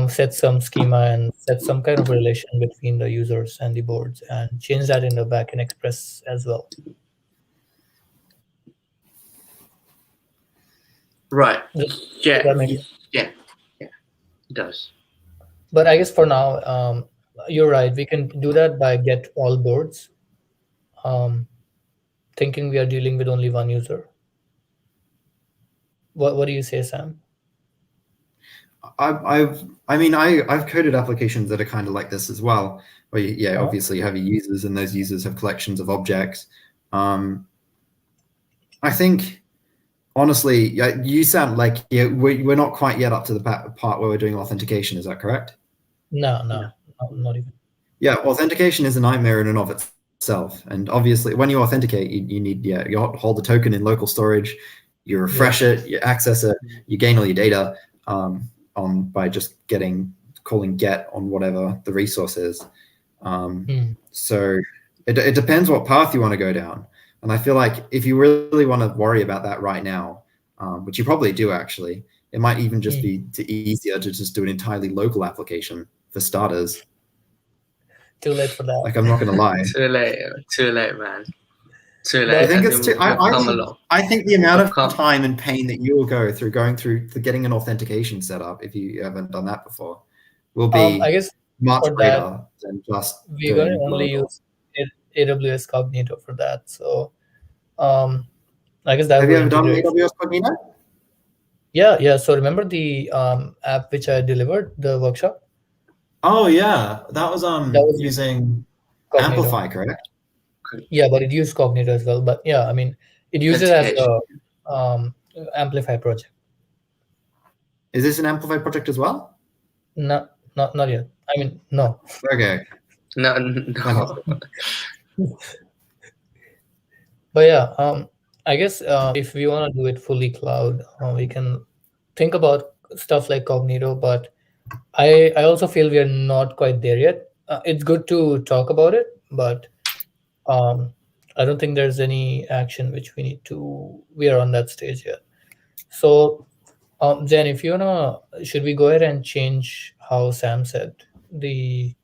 set some schema and set some kind of relation between the users and the boards and change that in the backend express as well. Right. Yeah. That makes sense. Yeah. It does. But I guess for now, you're right. We can do that by get all boards, thinking we are dealing with only one user. What do you say, Sam? I've coded applications that are kind of like this as well, where obviously you have your users, and those users have collections of objects. I think, honestly, you sound like we're not quite yet up to the part where we're doing authentication. Is that correct? No, not even. Yeah, authentication is a nightmare in and of itself. And obviously, when you authenticate, you need you hold the token in local storage, you refresh it, you access it, you gain all your data by just calling get on whatever the resource is. So it depends what path you want to go down. And I feel like if you really want to worry about that right now, which you probably do actually, it might even just be easier to just do an entirely local application for starters. Too late for that. Like, I'm not going to lie. Too late, man. Too late. I think it's too. I think the amount of time and pain that you will go through getting an authentication set up, if you haven't done that before, will be I guess much greater than just. We're going to only use AWS Cognito for that. So, I guess that. Have you ever done AWS Cognito? Yeah. So remember the app which I delivered, the workshop? Oh yeah, that was using Cognito. Amplify, correct? Yeah, but it used Cognito as well. But yeah, I mean, it uses as a Amplify project. Is this an Amplify project as well? No, not yet. I mean, no. Okay. No. But yeah, I guess if we want to do it fully cloud, we can think about stuff like Cognito. But I also feel we are not quite there yet. It's good to talk about it, but I don't think there's any action which we are on that stage yet. So Jen, if you wanna, should we go ahead and change how Sam said the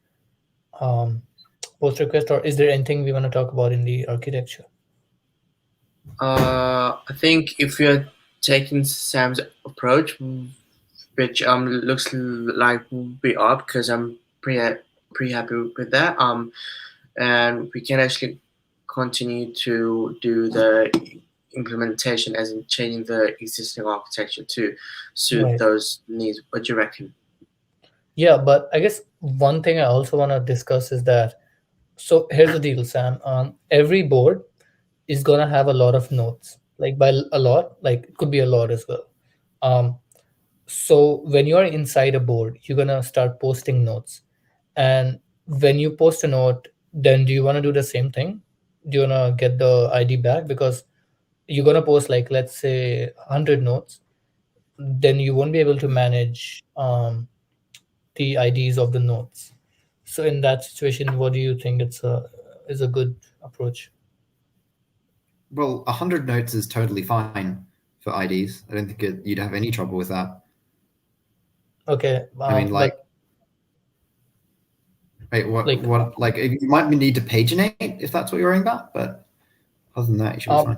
post request, or is there anything we want to talk about in the architecture? I think if you're taking Sam's approach, which looks like we are, because I'm pretty happy with that. And we can actually continue to do the implementation, as in changing the existing architecture to suit those needs. What do you reckon? Yeah, but I guess one thing I also want to discuss is that, so here's the deal, Sam. Every board is gonna have a lot of nodes. Like, by a lot, like it could be a lot as well. So when you're inside a board, you're gonna start posting nodes. And when you post a node, then do you want to do the same thing? Do you want to get the ID back? Because you're going to post, like, let's say 100 nodes, then you won't be able to manage the IDs of the nodes. So in that situation, what do you think is a good approach? Well, 100 nodes is totally fine for IDs. I don't think you'd have any trouble with that. Okay. I mean, like, wait, what? Like, you might need to paginate if that's what you're worrying about, but other than that, you should be fine.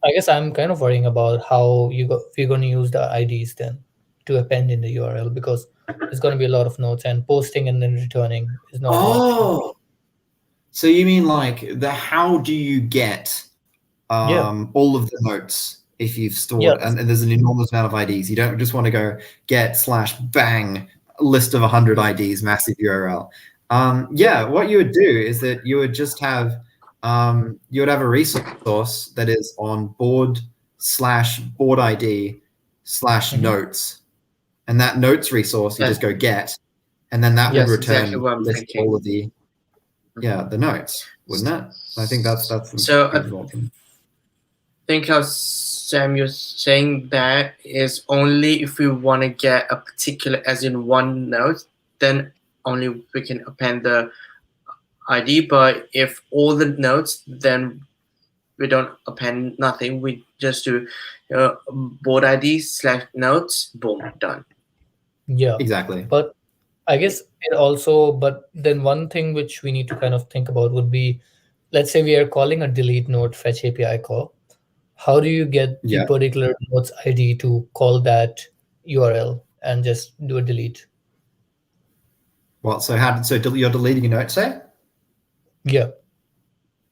I guess I'm kind of worrying about how we're going to use the IDs then to append in the URL, because there's going to be a lot of nodes, and posting and then returning is not. Oh, so you mean like how do you get all of the notes if you've stored, Yes. and there's an enormous amount of IDs. You don't just want to go get / bang list of 100 IDs, massive URL. Yeah, what you would do is that you would just have a resource that is on board / board ID / notes, and that notes resource you just go get, and then that would Yes, return exactly what a I'm list of thinking. all of the the notes, wouldn't it? I think that's So good development. I think how Sam, you're saying that is only if we want to get a particular, as in one node, then only we can append the ID. But if all the nodes, then we don't append nothing. We just do board ID / nodes, boom, done. Yeah. Exactly. But I guess it also, but then one thing which we need to kind of think about would be, let's say we are calling a delete node fetch API call. How do you get the Yeah. particular node's ID to call that URL and just do a delete? Well, so you're deleting a note, say? Yeah.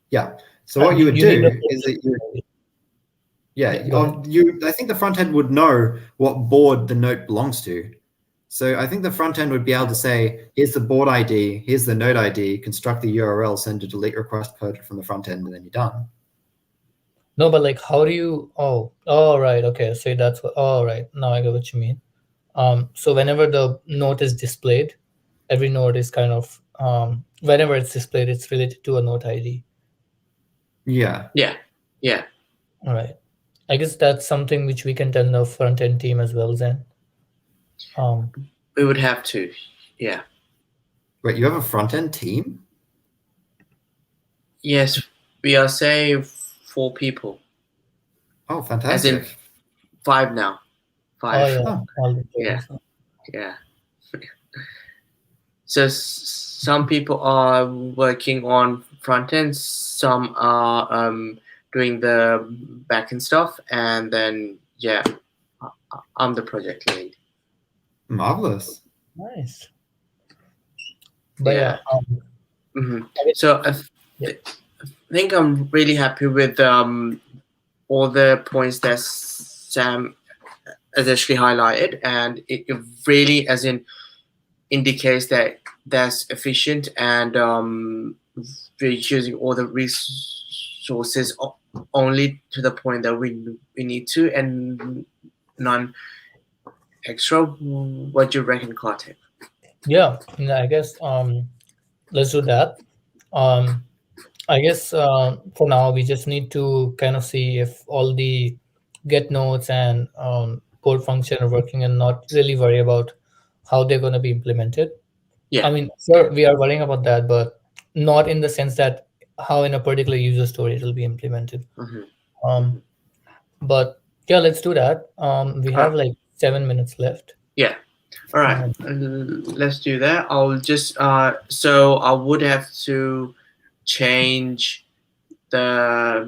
Yeah. So what you would You need do is that I think the front end would know what board the note belongs to. So I think the front end would be able to say, here's the board ID, here's the node ID, construct the URL, send a delete request code from the front end, and then you're done. No, but like, how do you? Oh, right. Okay, so that's what. Oh, right. Now I get what you mean. So whenever the note is displayed, every node is kind of whenever it's displayed, it's related to a note ID. Yeah. Yeah. All right. I guess that's something which we can tell the front end team as well. Then. We would have to. Yeah. Wait, you have a front end team? Yes, we are say 4 people. Oh, fantastic. As in 5 now. 5. Oh yeah. Yeah. So some people are working on front end, some are doing the back end stuff, and then I'm the project lead. Marvelous. Nice. But Yeah. yeah. So I think I'm really happy with all the points that Sam has actually highlighted, and it really, as in, indicates that that's efficient, and we're using all the resources only to the point that we need to, and none extra. What do you reckon, Kartik? Yeah, I guess let's do that. I guess for now we just need to kind of see if all the get nodes and code function are working, and not really worry about how they're going to be implemented. Yeah. I mean, sure, we are worrying about that, but not in the sense that how in a particular user story it will be implemented. But yeah, let's do that. We have like 7 minutes left. Yeah. All right. Let's do that. I'll just so I would have to change the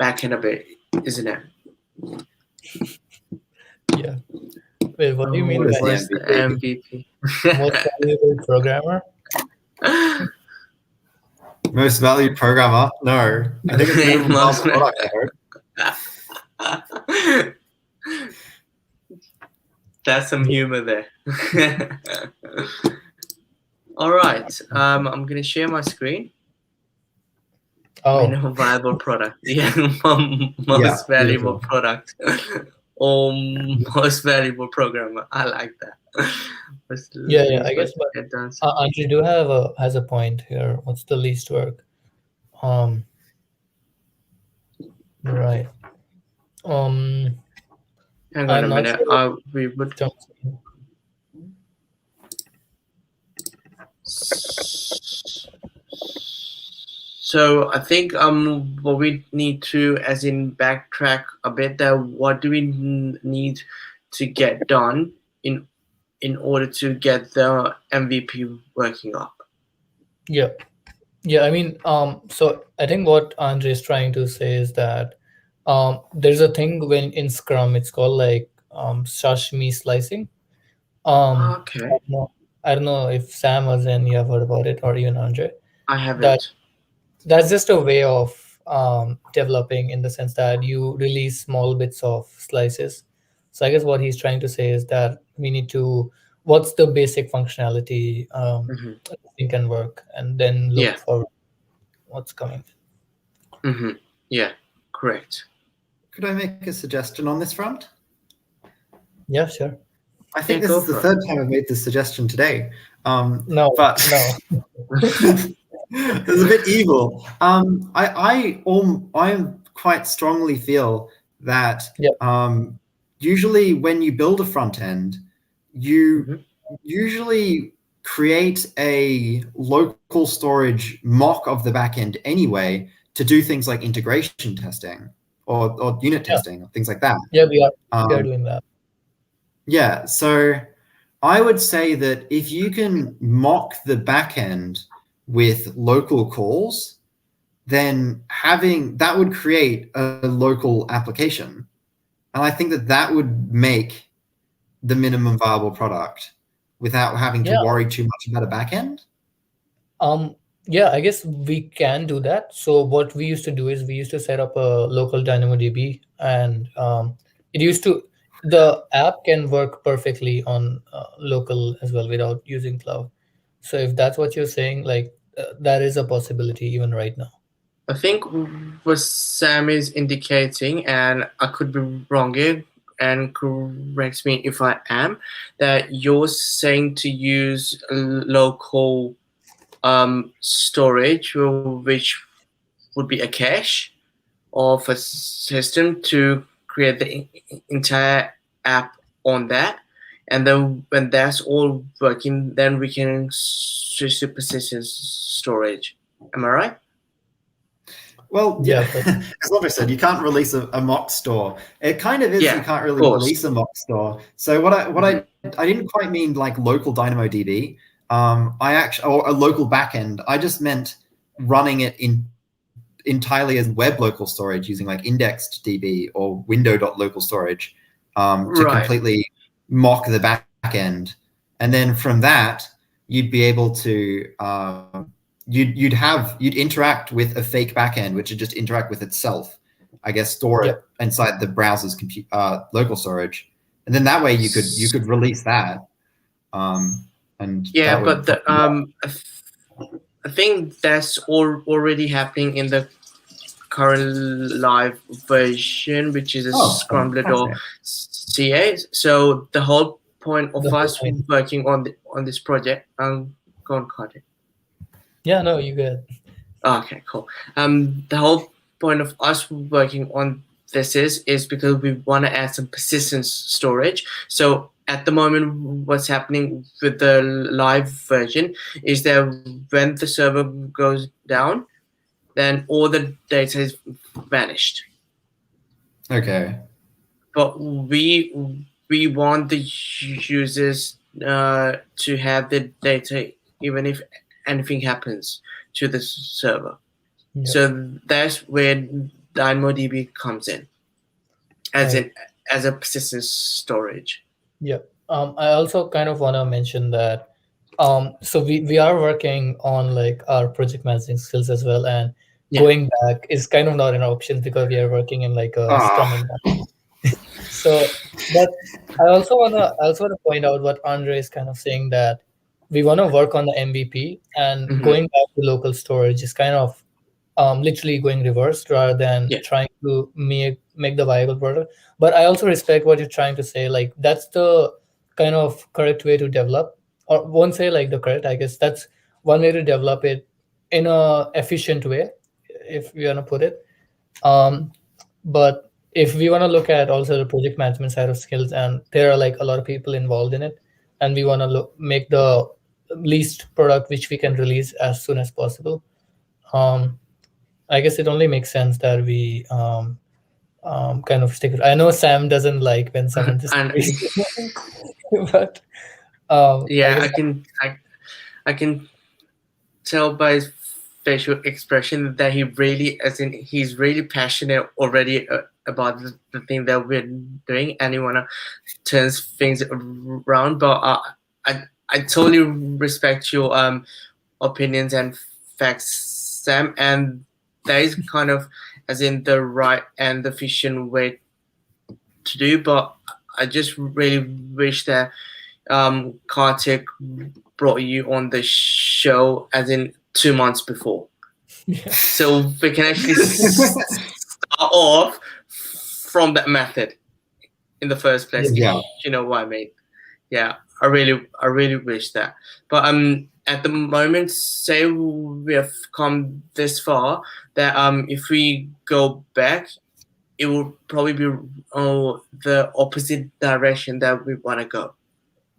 backend a bit, isn't it? Yeah. Wait, what do you mean What is by the MVP? most valuable programmer? Most valued programmer? No. I think it's minimum viable product, I heard. That's some humor there. All right. I'm going to share my screen. Oh, Minimum viable product. Yeah, most valuable product. Or most valuable programmer. I like that. yeah. I guess, but Andre do has a point here. What's the least work? Right. Hang on a minute. Sure we would. So I think what we need to, as in backtrack a bit there, what do we need to get done in order to get the MVP working up? Yeah. I mean, so I think what Andre is trying to say is that there's a thing when in Scrum it's called like sashimi slicing. Okay. I don't know if Sam or Zen you have heard about it, or even Andre. I haven't. That's just a way of developing in the sense that you release small bits of slices. So I guess what he's trying to say is that we need to, what's the basic functionality Hmm. we can work, and then Yeah. look for what's coming. Hmm. Yeah. Correct. Could I make a suggestion on this front? Yeah, sure. I think Yeah. this Go is the for third time I've made this suggestion today. No, But no. it's a bit evil. I quite strongly feel that Yeah. usually when you build a front end, you Mhm. usually create a local storage mock of the backend anyway to do things like integration testing or unit Yeah. testing, things like that. Yeah, we are Um, doing that. yeah, so I would say that if you can mock the backend with local calls, then having that would create a local application. And I think that that would make the minimum viable product without having to Yeah. worry too much about a backend. Um, yeah, I guess we can do that. So what we used to do is we used to set up a local DynamoDB, and it used to, the app can work perfectly on local as well without using cloud. So if that's what you're saying, like that is a possibility even right now. I think what Sam is indicating, and I could be wrong here, and correct me if I am, that you're saying to use local storage, which would be a cache of a system to create the entire app on that. And then when that's all working, then we can switch to persistent storage. Am I right? Well, Yeah, yeah, but as Andre said, you can't release a mock store. It kind of is Yeah, you can't of really course. release a mock store. So I didn't quite mean like local DynamoDB. I actually or a local backend. I just meant running it entirely as web local storage using like indexed DB or window.local storage to Right. completely mock the backend, and then from that you'd be able to you'd interact with a fake backend, which would just interact with itself. I guess store yep. it inside the browser's local storage, and then that way you could release that, and Yeah, that but would probably work. I think that's already happening in the current live version, which is a Oh, scrambled or fantastic. CA. So the whole point The of whole us point. working on this project, go on, Carter. Yeah, no, you good. Okay, cool. The whole point of us working on this is because we want to add some persistence storage. So at the moment, what's happening with the live version is that when the server goes down, then all the data is vanished. Okay. But we want the users to have the data even if anything happens to the server. Yep. So that's where DynamoDB comes in as Right. as a persistent storage. Yeah. I also kind of want to mention that so we are working on like our project managing skills as well, and Yeah. going back is kind of not an option because we are working in like a Scrum Ah, environment. So, but I also wanna point out what Andre is kind of saying, that we want to work on the MVP, and Hmm. going back to local storage is kind of literally going reversed rather than Yeah. trying to make the viable product. But I also respect what you're trying to say. Like that's the kind of correct way to develop, or won't say like the correct. I guess that's one way to develop it in a efficient way, if we want to put it. Um, but if we want to look at also the project management side of skills, and there are like a lot of people involved in it, and we want to make the least product which we can release as soon as possible. Um, I guess it only makes sense that we kind of stick. I know Sam doesn't like when someone just, And but I yeah, guess I can tell by his facial expression that he's really passionate already about the thing that we're doing, and he wanna turns things around. But I totally respect your opinions and facts, Sam. And that is kind of as in the right and efficient way to do. But I just really wish that Kartik brought you on the show as in 2 months before, Yeah. so we can actually start off from that method in the first place. Yeah. You know what I mean? Yeah, I really wish that. But at the moment, say we have come this far that if we go back, it will probably be the opposite direction that we want to go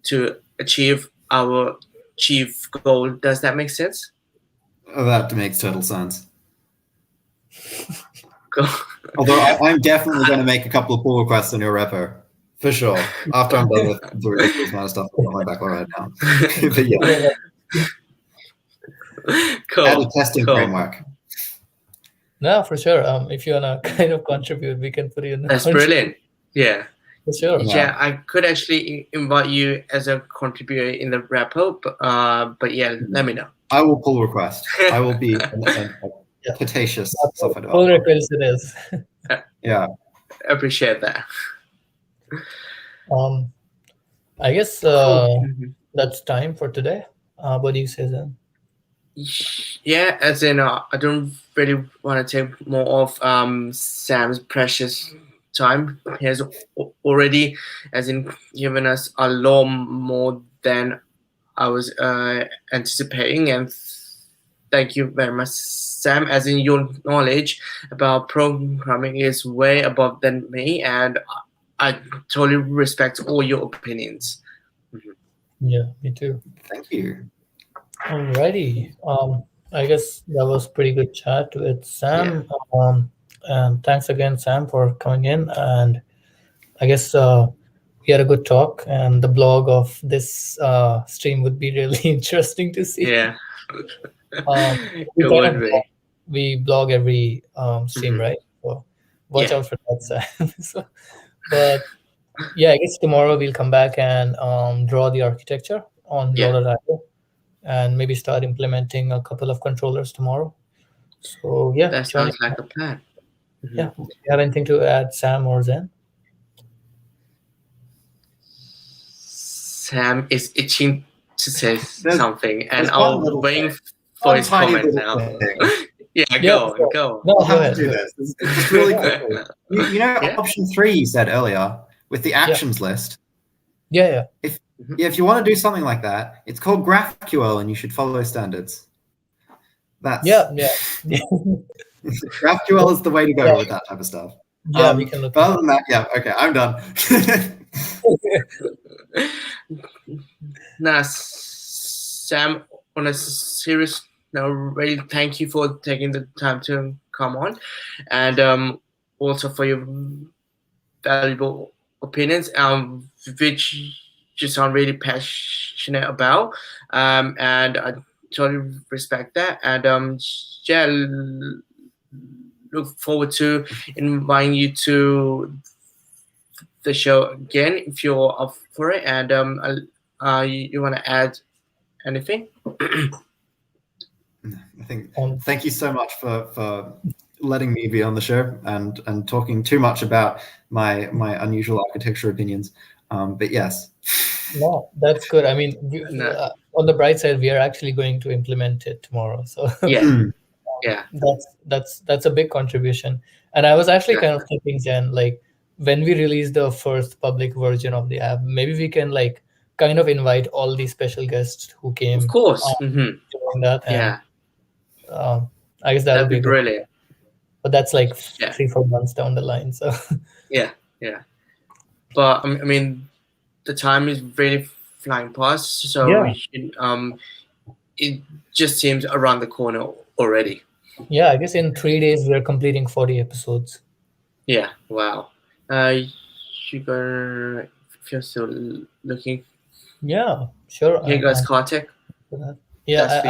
to achieve our chief goal. Does that make sense? That makes total sense. Go. Although I'm definitely going to make a couple of pull requests on your repo. For sure. After I'm done with the ridiculous amount of stuff on my backlog right now. But yeah. Cool. Add a testing framework. No, for sure. If you wanna kind of contribute, we can put you in the That's brilliant. Yeah. For sure. Yeah, I could actually invite you as a contributor in the repo, but yeah, let me know. I will pull request. I will be a potatious software Pull developer. request it is. Yeah. Appreciate that. I guess Cool. that's time for today. What do you say, Zen? Yeah, as in, I don't really want to take more of Sam's precious time. He has already, as in, given us a lot more than I was anticipating, and thank you very much, Sam. As in, your knowledge about programming is way above than me, and I totally respect all your opinions. Yeah, me too. Thank you. Alrighty. I guess that was pretty good chat with Sam. And thanks again, Sam, for coming in. And I guess we had a good talk. And the blog of this stream would be really interesting to see. Yeah. We It kind would of be. we blog every stream, right? So watch Yeah. out for that, Sam. So, but yeah, I guess tomorrow we'll come back and draw the architecture on Yeah. Lola, and maybe start implementing a couple of controllers tomorrow. So yeah, That join sounds like a plan. Yeah. Do you have anything to add, Sam or Zen? Sam is itching to say There's- something, and there's one I'm little waiting thing. for One his tiny comment little now. thing. Yeah, Yeah, go on, sure. go on. No, I'll go have ahead. to do this. It's just really quickly. You know, Yeah. option 3 you said earlier with the actions list. Yeah. If you want to do something like that, it's called GraphQL, and you should follow standards. That's Yeah. GraphQL is the way to go with that type of stuff. Yeah, we can look. But other than that, yeah, okay, I'm done. Now, Sam, on a serious note, really thank you for taking the time to come on, and also for your valuable opinions, which you sound really passionate about, and I totally respect that, and yeah, look forward to inviting you to the show again if you're up for it, and you want to add anything? I think thank you so much for letting me be on the show and talking too much about my unusual architecture opinions. But yes. No, that's good. I mean, on the bright side, we are actually going to implement it tomorrow. So yeah, that's a big contribution. And I was actually kind of thinking, Jen, like when we release the first public version of the app, maybe we can like kind of invite all these special guests who came. Of course. Doing that. And, I guess that'd be brilliant. But that's like 3-4 months down the line. So yeah. But I mean, the time is really flying past. So we should, it just seems around the corner already. Yeah, I guess in 3 days we're completing 40 episodes. Yeah, wow. If you're still looking. Yeah, sure. Hey guys, Kartik. Yeah,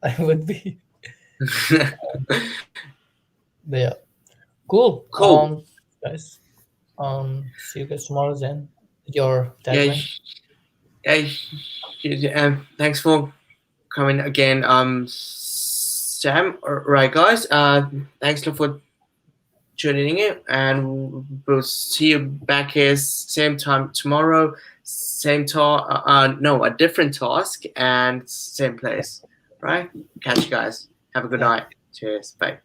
I would be. Yeah. Cool. Guys. See you guys tomorrow then. Your tagline. And thanks for coming again, Sam. All right, guys. Thanks a lot for tuning in, and we'll see you back here same time tomorrow, same task. No, a different task and same place. Right? Catch you guys. Have a good night. Cheers. Bye.